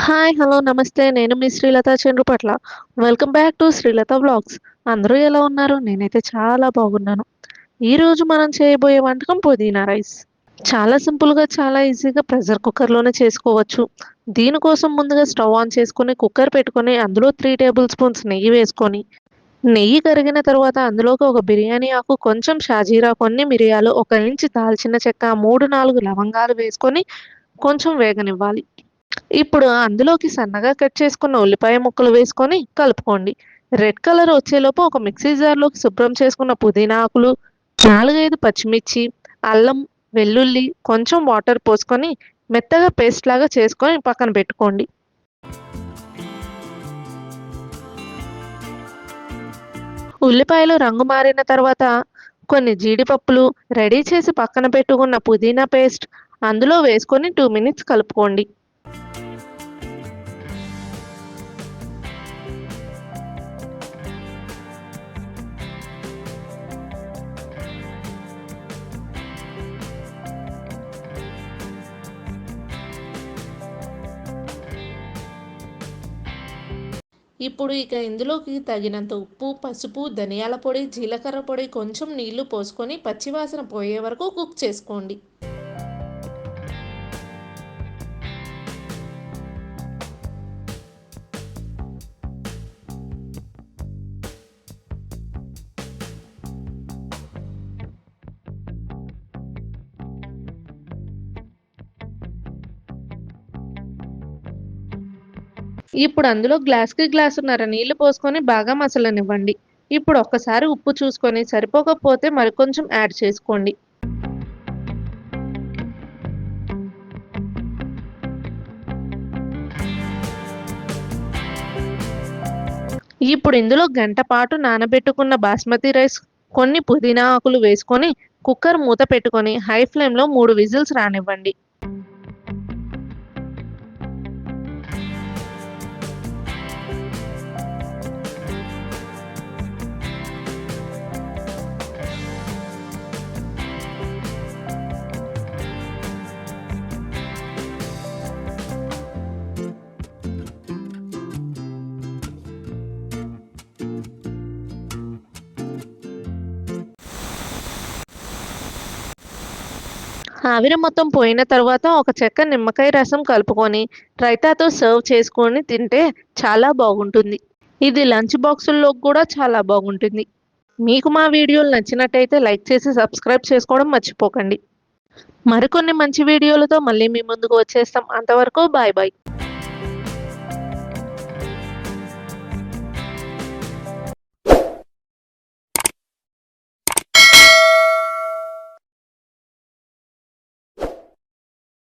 Hi! Hello! నమస్తే. నేను మీ Srilatha Chandrupatla. Welcome back to Srilatha vlogs. అందరూ ఎలా ఉన్నారు? నేనైతే చాలా బాగున్నాను. ఈరోజు మనం చేయబోయే వంటకం పుదీనా రైస్. చాలా సింపుల్‌గా, చాలా ఈజీగా ప్రెషర్ కుక్కర్‌లోనే చేసుకోవచ్చు. దీనికోసం ముందుగా స్టవ్ ఆన్ చేసుకొని, కుక్కర్ పెట్టుకొని, అందులో 3 టేబుల్ స్పూన్స్ నెయ్యి వేసుకొని, నెయ్యి కరిగిన తర్వాత అందులోకి ఒక బిర్యానీ ఆకు, కొంచెం షాజీరా, కొన్ని మిరియాలు, ఒక ఇంచు దాల్చిన చెక్క, 3, 4 లవంగాలు వేసుకొని కొంచెం వేగనివ్వాలి. ఇప్పుడు అందులోకి సన్నగా కట్ చేసుకున్న ఉల్లిపాయ ముక్కలు వేసుకొని కలుపుకోండి. రెడ్ కలర్ వచ్చేలోపు ఒక మిక్సీ జార్‌లోకి శుభ్రం చేసుకున్న పుదీనా ఆకులు, 4, 5 పచ్చిమిర్చి, అల్లం, వెల్లుల్లి, కొంచెం వాటర్ పోసుకొని మెత్తగా పేస్ట్ లాగా చేసుకొని పక్కన పెట్టుకోండి. ఉల్లిపాయలు రంగు మారిన తర్వాత కొన్ని జీడిపప్పులు, రెడీ చేసి పక్కన పెట్టుకున్న పుదీనా పేస్ట్ అందులో వేసుకొని 2 మినిట్స్ కలుపుకోండి. ఇప్పుడు ఇందులోకి తగినంత ఉప్పు, పసుపు, ధనియాల పొడి, జీలకర్ర పొడి, కొంచెం నీళ్లు పోసుకొని పచ్చివాసన పోయే వరకు కుక్ చేసుకోండి. ఇప్పుడు అందులో గ్లాస్‌కి గ్లాసున్నర నీళ్లు పోసుకొని బాగా మసలనివ్వండి. ఇప్పుడు ఒక్కసారి ఉప్పు చూసుకొని సరిపోకపోతే మరికొంచెం యాడ్ చేసుకోండి. ఇప్పుడు ఇందులో గంట పాటు నానబెట్టుకున్న బాస్మతి రైస్, కొన్ని పుదీనా ఆకులు వేసుకొని కుక్కర్ మూత పెట్టుకొని హై ఫ్లేమ్‌లో 3 విజిల్స్ రానివ్వండి. ఆవిరి మొత్తం పోయిన తర్వాత ఒక చెక్క నిమ్మకాయ రసం కలుపుకొని రైతాతో సర్వ్ చేసుకొని తింటే చాలా బాగుంటుంది. ఇది లంచ్ బాక్సుల్లోకి కూడా చాలా బాగుంటుంది. మీకు మా వీడియోలు నచ్చినట్టయితే లైక్ చేసి సబ్స్క్రైబ్ చేసుకోవడం మర్చిపోకండి. మరికొన్ని మంచి వీడియోలతో మళ్ళీ మీ ముందుకు వచ్చేస్తాం. అంతవరకు బాయ్ బాయ్.